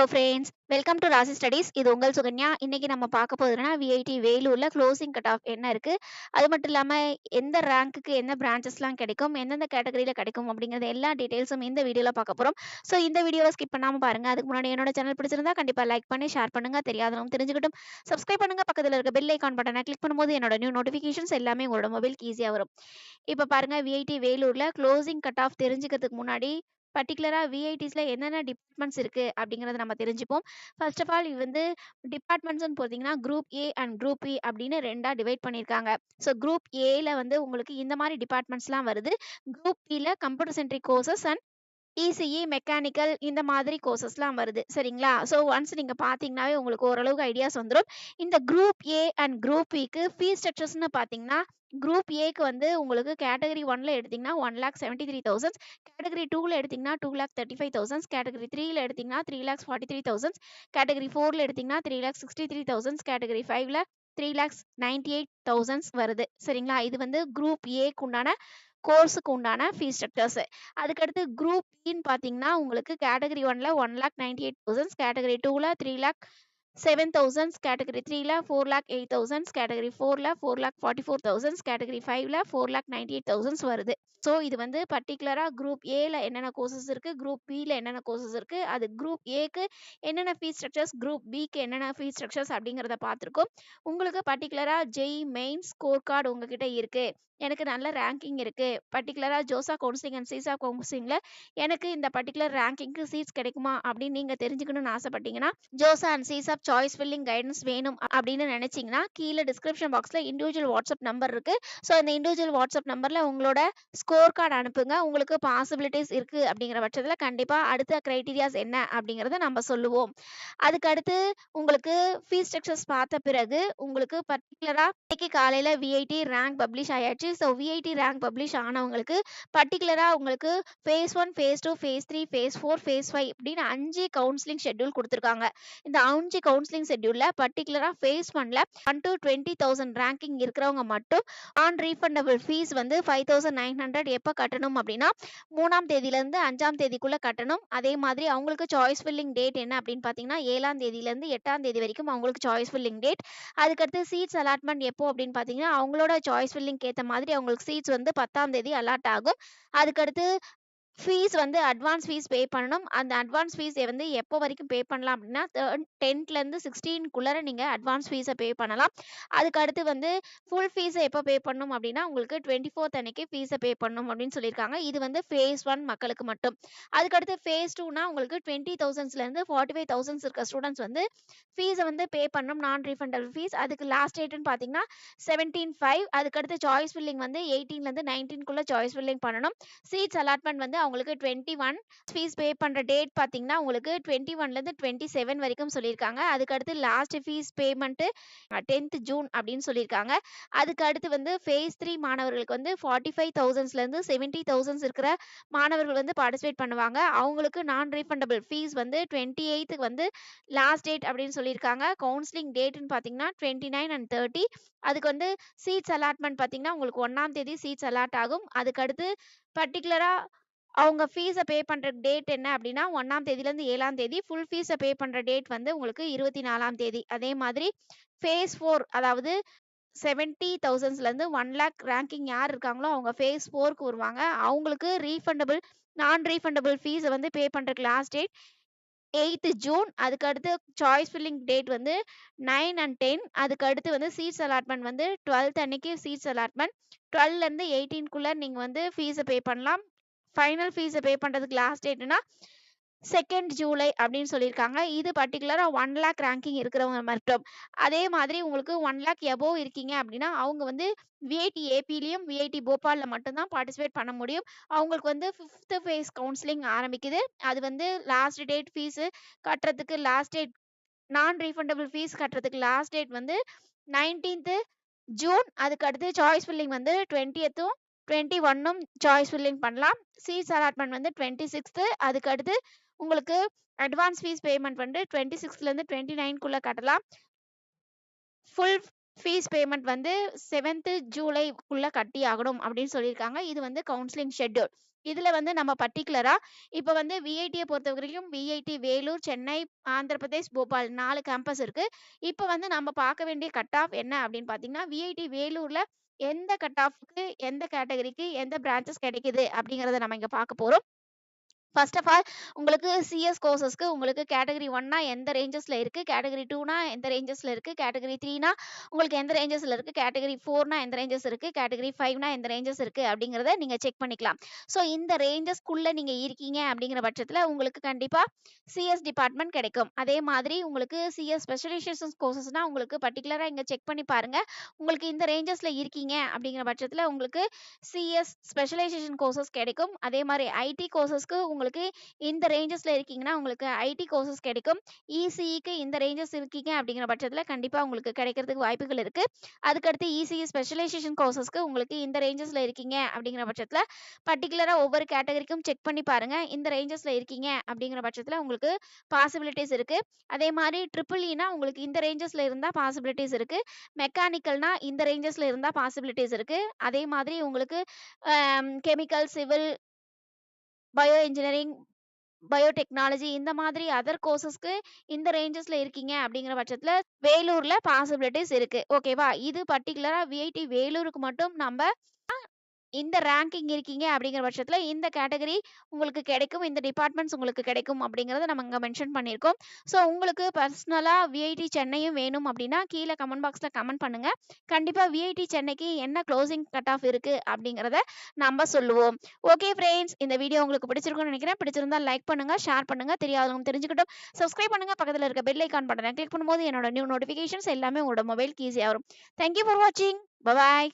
Hello friends, welcome to ராசி studies. இது உங்கள் சுகன்யா. இன்னைக்கு நம்ம பார்க்க போறதுன்னா விஐடி வேலூர்ல க்ளோசிங் கட் ஆஃப் என்ன இருக்கு, அது மட்டும் இல்லாம எந்த ரேங்க்குக்கு என்ன பிரான்ச்சஸ்லாம் கிடைக்கும், எந்தெந்த கேட்டகரியில கிடைக்கும் அப்படிங்கிறது எல்லா டீடைல்ஸும் இந்த வீடியோல பார்க்க போறோம். ஸோ இந்த வீடியோவை ஸ்கிப் பண்ணாம பாருங்க. அதுக்கு முன்னாடி என்னோட சேனல் பிடிச்சிருந்தா கண்டிப்பா லைக் பண்ணி ஷேர் பண்ணுங்க. தெரியாதவங்க தெரிஞ்சுக்கிட்டும் சப்ஸ்கிரைப் பண்ணுங்க. பக்கத்துல இருக்க பெல் ஐகான் பட்டனை கிளிக் பண்ணும்போது என்னோட நியூ நோட்டிஃபிகேஷன்ஸ் எல்லாமே உங்களோட மொபைலுக்கு ஈஸியா வரும். இப்போ பாருங்க, விஐடி வேலூர்ல க்ளோசிங் கட் ஆஃப் தெரிஞ்சுக்கிறதுக்கு முன்னாடி பர்டிகுலரா விஐடிஸ்ல என்னென்ன டிபார்ட்மெண்ட்ஸ் இருக்கு அப்படிங்கறத நம்ம தெரிஞ்சுப்போம். ஃபர்ஸ்ட் ஆஃப் ஆல், இது வந்து டிபார்ட்மெண்ட்ஸ்னு பார்த்தீங்கன்னா group A and group B அப்படின்னு ரெண்டா டிவைட் பண்ணியிருக்காங்க. ஸோ குரூப் ஏல வந்து உங்களுக்கு இந்த மாதிரி டிபார்ட்மெண்ட்ஸ்லாம் வருது. குரூப் பில computer centric courses and ECE, mechanical இந்த மாதிரி கோர்சஸ்லாம் வருது. சரிங்களா? ஸோ ஒன்ஸ் நீங்க பார்த்தீங்கன்னாவே உங்களுக்கு ஓரளவுக்கு ஐடியாஸ் வந்துரும். இந்த குரூப் ஏ அண்ட் குரூப் பிக்கு ஃபீஸ் ஸ்ட்ரக்சர்ஸ்னு பார்த்தீங்கன்னா, குரூப் ஏக்கு வந்து உங்களுக்கு கேட்டகரி 1ல எடுத்தீங்கன்னா 1,73,000, கேட்டகரி 2ல எடுத்தீங்கன்னா 2,35,000, கேட்டகரி 3ல எடுத்தீங்கன்னா 3,43,000, கேட்டகரி 4ல எடுத்தீங்கன்னா 3,63,000, கேட்டகரி 5ல 3,98,000 வருது. சரிங்களா? இது வந்து குரூப் ஏக்கு உண்டான கோர்ஸுக்கு உண்டான ஃபீஸ் ஸ்ட்ரக்சர்ஸ். அதுக்கடுத்து குரூப் பின்னு பார்த்தீங்கன்னா, உங்களுக்கு கேட்டகரி 1ல 1,98,000, கேட்டகரி 2ல 3,07,000, கேட்டகரி 3ல 4,08,000, கேட்டகரி 4ல 4,44,000, கேட்டகரி 5ல 4,98,000 வருது. ஸோ இது வந்து பர்டிகுலரா குரூப் ஏல என்னென்ன கோர்சஸ் இருக்கு, குரூப் பில என்னென்ன கோர்சஸ் இருக்கு, அது குரூப் ஏக்கு என்னென்ன ஃபீஸ் ஸ்ட்ரக்சர்ஸ், குரூப் பிக்கு என்னென்ன ஃபீஸ் ஸ்ட்ரக்சர்ஸ் அப்படிங்கிறத பார்த்துருக்கோம். உங்களுக்கு பர்டிகுலரா ஜெய் மெயின் ஸ்கோர் கார்டு உங்ககிட்ட இருக்கு, எனக்கு நல்ல ரேங்கிங் இருக்கு, பர்டிகுலரா ஜோசா கவுன்சிலிங் அண்ட் சீசா கவுன்சிலிங்ல எனக்கு இந்த பர்டிகுலர் ரேங்கிங்க்கு சீட்ஸ் கிடைக்குமா அப்படின்னு நீங்க தெரிஞ்சுக்கணும்னு ஆசைப்பட்டீங்கன்னா, JoSAA and seesaw choice filling guidance வேணும் அப்படின்னு நினைச்சீங்கன்னா, கீழே டிஸ்கிரிப்ஷன் பாக்ஸ்ல இண்டிவிஜுவல் வாட்ஸ்அப் நம்பர் இருக்கு. ஸோ இந்த இண்டிவிஜுவல் வாட்ஸ்அப் நம்பர்ல உங்களோட ஸ்கோர் கார்டு அனுப்புங்க. உங்களுக்கு பாசிபிலிட்டிஸ் இருக்கு அப்படிங்கிற பட்சத்துல கண்டிப்பா அடுத்த கிரைட்டீரியாஸ் என்ன அப்படிங்கறத நம்ம சொல்லுவோம். அதுக்கு அடுத்து உங்களுக்கு ஃபீஸ் ஸ்ட்ரக்சர்ஸ் பார்த்த பிறகு உங்களுக்கு பர்டிகுலரா இன்னைக்கு காலையில விஐடி ரேங்க் பப்ளிஷ் ஆயாச்சு. ஸோ விஐடி ரேங்க் பப்ளிஷ் ஆனவங்களுக்கு பர்டிகுலரா உங்களுக்கு phase 1, phase 2, phase 3, phase 4, phase 5 இப்படின்னு 5 கவுன்சிலிங் ஷெட்யூல் கொடுத்துருக்காங்க. இந்த 5 கவுன்சிலிங் ஷெட்யூல்ல பர்டிகுலரா ஃபேஸ் 1ல 1 to 20,000 ரேங்கிங் இருக்கிறவங்க மட்டும் நான் ரீஃபண்டபிள் ஃபீஸ் வந்து 5,900 எப்போ கட்டணும் அப்படின்னா 3ஆம் தேதியிலேருந்து 5ஆம் தேதிக்குள்ள கட்டணும். அதே மாதிரி அவங்களுக்கு சாய்ஸ் ஃபில்லிங் டேட் என்ன அப்படின்னு பார்த்தீங்கன்னா 7ஆம் தேதியிலேருந்து 8ஆம் தேதி வரைக்கும் அவங்களுக்கு சாய்ஸ் ஃபில்லிங் டேட். அதுக்கடுத்து சீட்ஸ் அலாட்மெண்ட் எப்போ அப்படின்னு பார்த்தீங்கன்னா, அவங்களோட சாய்ஸ் ஃபில்லிங்க்கு ஏற்ற மாதிரி அவங்களுக்கு சீட்ஸ் வந்து 10ஆம் தேதி அலாட் ஆகும். அதுக்கடுத்து ஃபீஸ் வந்து அட்வான்ஸ் ஃபீஸ் பே பண்ணணும். அந்த அட்வான்ஸ் ஃபீஸ் வந்து எப்போ வரைக்கும் பே பண்ணலாம் அப்படின்னா 10லேருந்து 16க்குள்ளார நீங்க அட்வான்ஸ் ஃபீஸை பே பண்ணலாம். அதுக்கு அடுத்து வந்து ஃபுல் ஃபீஸை எப்போ பே பண்ணணும் அப்படின்னா உங்களுக்கு 24th அன்னைக்கு ஃபீஸை பே பண்ணணும் அப்படின்னு சொல்லியிருக்காங்க. இது வந்து ஃபேஸ் 1 மக்களுக்கு மட்டும். அதுக்கடுத்து ஃபேஸ் 2னா உங்களுக்கு 20,000லேருந்து 45,000 இருக்க ஸ்டூடெண்ட்ஸ் வந்து ஃபீஸை வந்து பே பண்ணணும், நான் ரீஃபண்டபிள் ஃபீஸ். அதுக்கு லாஸ்ட் டேட்னு பார்த்தீங்கன்னா 17/5. அதுக்கடுத்து சாய்ஸ் ஃபில்லிங் வந்து 18லேருந்து 19க்குள்ள சாய்ஸ் ஃபில்லிங் பண்ணணும். சீட்ஸ் அலாட்மெண்ட் வந்து அவங்களுக்கு 21. ஃபீஸ் பே பண்ற டேட் பார்த்தீங்கன்னா உங்களுக்கு 21லேருந்து 27 வரைக்கும் சொல்லியிருக்காங்க. அதுக்கடுத்து last fees payment 10th June அப்படின்னு சொல்லியிருக்காங்க. அதுக்கு அடுத்து வந்து ஃபேஸ் 3 மாணவர்களுக்கு வந்து 45,000லேருந்து 70,000 இருக்கிற மாணவர்கள் வந்து பார்ட்டிசிபேட் பண்ணுவாங்க. அவங்களுக்கு நான் ரீஃபண்டபிள் ஃபீஸ் வந்து 28க்கு வந்து லாஸ்ட் டேட் அப்படின்னு சொல்லியிருக்காங்க. கவுன்சிலிங் டேட்னு பார்த்தீங்கன்னா 29 and 30. அதுக்கு வந்து சீட்ஸ் அலாட்மெண்ட் பார்த்தீங்கன்னா உங்களுக்கு 1ஆம் தேதி சீட்ஸ் அலாட் ஆகும். அதுக்கு அடுத்து பர்டிகுலரா அவங்க ஃபீஸை பே பண்ற டேட் என்ன அப்படின்னா 1ஆம் தேதியிலேருந்து 7ஆம் தேதி. ஃபுல் ஃபீஸை பே பண்ற டேட் வந்து உங்களுக்கு 24ஆம் தேதி. அதே மாதிரி ஃபேஸ் 4 அதாவது 70,000லேருந்து 1 lakh ரேங்கிங் யார் இருக்காங்களோ அவங்க ஃபேஸ் 4க்கு வருவாங்க. அவங்களுக்கு நான் ரீஃபண்டபிள் ஃபீஸை வந்து பே பண்றதுக்கு லாஸ்ட் டேட் 8th ஜூன். அதுக்கு அடுத்து சாய்ஸ் ஃபில்லிங் டேட் வந்து 9 and 10. அதுக்கு அடுத்து வந்து சீட்ஸ் அலாட்மெண்ட் வந்து 12th அன்னைக்கு சீட்ஸ் அலாட்மெண்ட். 12லேருந்து 18க்குள்ள நீங்க வந்து ஃபீஸை பே பண்ணலாம். ஃபைனல் ஃபீஸை பே பண்றதுக்கு லாஸ்ட் டேட்னா 2nd ஜூலை அப்படின்னு சொல்லியிருக்காங்க. இது பர்டிகுலரா 1 lakh ரேங்கிங் இருக்கிறவங்க மட்டும். அதே மாதிரி உங்களுக்கு 1 lakh எபோவ் இருக்கீங்க அப்படின்னா அவங்க வந்து விஐடி ஏபிலையும் விஐடி போபால்ல மட்டும்தான் பார்ட்டிசிபேட் பண்ண முடியும். அவங்களுக்கு வந்து 5th ஃபேஸ் கவுன்சிலிங் ஆரம்பிக்குது. அது வந்து லாஸ்ட் டேட் ஃபீஸ் கட்டுறதுக்கு லாஸ்ட் டேட் நான் ரீஃபண்டபிள் ஃபீஸ் கட்டுறதுக்கு லாஸ்ட் டேட் வந்து 19th ஜூன். அதுக்கு அடுத்து சாய்ஸ் ஃபில்லிங் வந்து 20th 21 சாய்ஸ் ஃபில்லிங் பண்ணலாம். சீட்ஸ் அலாட்மெண்ட் வந்து 26th. அதுக்கு அடுத்து உங்களுக்கு அட்வான்ஸ் ஃபீஸ் பேமெண்ட் வந்து 26லேருந்து 29க்குள்ள கட்டலாம். ஃபுல் ஃபீஸ் பேமெண்ட் வந்து 7th ஜூலைக்குள்ள கட்டி ஆகணும் அப்படின்னு சொல்லியிருக்காங்க. இது வந்து கவுன்சிலிங் ஷெட்யூல். இதுல வந்து நம்ம பர்ட்டிகுலரா இப்ப வந்து விஐடிய பொறுத்தவரைக்கும் விஐடி வேலூர், சென்னை, ஆந்திர பிரதேஷ், போபால் 4 கேம்பஸ் இருக்கு. இப்ப வந்து நம்ம பார்க்க வேண்டிய கட் ஆஃப் என்ன அப்படின்னு பார்த்தீங்கன்னா, விஐடி வேலூர்ல எந்த கட் ஆஃப்க்கு, எந்த கேட்டகரிக்கு, எந்த பிரான்ச்சஸ் கிடைக்குது அப்படிங்கிறத நம்ம இங்க பார்க்க போறோம். ஃபர்ஸ்ட் ஆஃப் ஆல் உங்களுக்கு சிஎஸ் கோர்சஸ்க்கு உங்களுக்கு கேட்டகரி 1னா எந்த ரேஞ்சஸ்ல இருக்கு, கேட்டகரி 2னா எந்த ரேஞ்சஸ்ல இருக்கு, கேட்டகரி 3னா உங்களுக்கு எந்த ரேஞ்சஸ்ல இருக்கு, கேட்டகரி 4னா எந்த ரேஞ்சஸ் இருக்கு, கேட்டகரி 5னா எந்த ரேஞ்சஸ் இருக்கு அப்படிங்கிறத நீங்க செக் பண்ணிக்கலாம். ஸோ இந்த ரேஞ்சஸ்க்குள்ள நீங்க இருக்கீங்க அப்படிங்கிற பட்சத்துல உங்களுக்கு கண்டிப்பா சிஎஸ் டிபார்ட்மெண்ட் கிடைக்கும். அதே மாதிரி உங்களுக்கு சிஎஸ் ஸ்பெஷலைசேஷன் கோர்சஸ்னா உங்களுக்கு பர்ட்டிகுலரா இங்க செக் பண்ணி பாருங்க. உங்களுக்கு இந்த ரேஞ்சஸ்ல இருக்கீங்க அப்படிங்கிற பட்சத்துல உங்களுக்கு சிஎஸ் ஸ்பெஷலைசேஷன் கோர்சஸ் கிடைக்கும். அதே மாதிரி ஐடி கோர்சஸ்க்கு உங்களுக்கு இந்த ரேஞ்சஸ்ல இருக்கீங்கன்னா உங்களுக்கு ஐடி கோர்சஸ் கிடைக்கும். இசிஇக்கு இந்த ரேஞ்சஸ் இருக்கீங்க அப்படிங்கிற பட்சத்துல கண்டிப்பா உங்களுக்கு கிடைக்கிறதுக்கு வாய்ப்புகள் இருக்கு. அதுக்கடுத்து இசிஇ ஸ்பெஷலைசேஷன் கோர்சஸ்க்கு உங்களுக்கு இந்த ரேஞ்சஸ்ல இருக்கீங்க அப்படிங்கிற பட்சத்துல பர்ட்டிகுலரா ஒவ்வொரு கேட்டகரிக்கும் செக் பண்ணி பாருங்க. இந்த ரேஞ்சஸ்ல இருக்கீங்க அப்படிங்கிற பட்சத்துல உங்களுக்கு பாசிபிலிட்டிஸ் இருக்கு. அதே மாதிரி ட்ரிபிள் இனா உங்களுக்கு இந்த ரேஞ்சஸ்ல இருந்தா பாசிபிலிட்டிஸ் இருக்கு. மெக்கானிக்கல்னா இந்த ரேஞ்சஸ்ல இருந்தா பாசிபிலிட்டிஸ் இருக்கு. அதே மாதிரி உங்களுக்கு chemical, civil, bio engineering, biotechnology இந்த மாதிரி அதர் கோர்சஸ்க்கு இந்த ரேஞ்சஸ்ல இருக்கீங்க அப்படிங்கிற பட்சத்துல வேலூர்ல பாசிபிலிட்டிஸ் இருக்கு. ஓகேவா? இது பர்ட்டிகுலரா விஐடி வேலூருக்கு மட்டும் நம்ம இந்த ரேங்கிங் இருக்கீங்க அப்படிங்கிற பட்சத்துல இந்த கேட்டகரி உங்களுக்கு கிடைக்கும். இந்த டிபார்ட்மெண்ட்ஸ் உங்களுக்கு கிடைக்கும் அப்படிங்கிறத நம்ம இங்க மென்ஷன் பண்ணியிருக்கோம். ஸோ உங்களுக்கு பர்சனலா விஐடி சென்னையும் வேணும் அப்படின்னா கீழே கமெண்ட் பாக்ஸ்ல கமெண்ட் பண்ணுங்க. கண்டிப்பா விஐடி சென்னைக்கு என்ன க்ளோசிங் கட் ஆஃப் இருக்கு அப்படிங்கிறத நம்ம சொல்லுவோம். ஓகே ஃப்ரெண்ட்ஸ், இந்த வீடியோ உங்களுக்கு பிடிச்சிருக்கும்னு நினைக்கிறேன். பிடிச்சிருந்தா லைக் பண்ணுங்க, ஷேர் பண்ணுங்க, தெரியாதவங்க தெரிஞ்சுக்கிட்டும். சப்ஸ்கிரைப் பண்ணுங்க. பக்கத்துல இருக்க பெல் ஐகான் பட்டனை கிளிக் பண்ணும்போது என்னோட நியூ நோட்டிஃபிகேஷன்ஸ் எல்லாமே உங்களோட மொபைலுக்கு ஈஸியா வரும். தேங்க்யூ ஃபார் வாட்சிங். பை.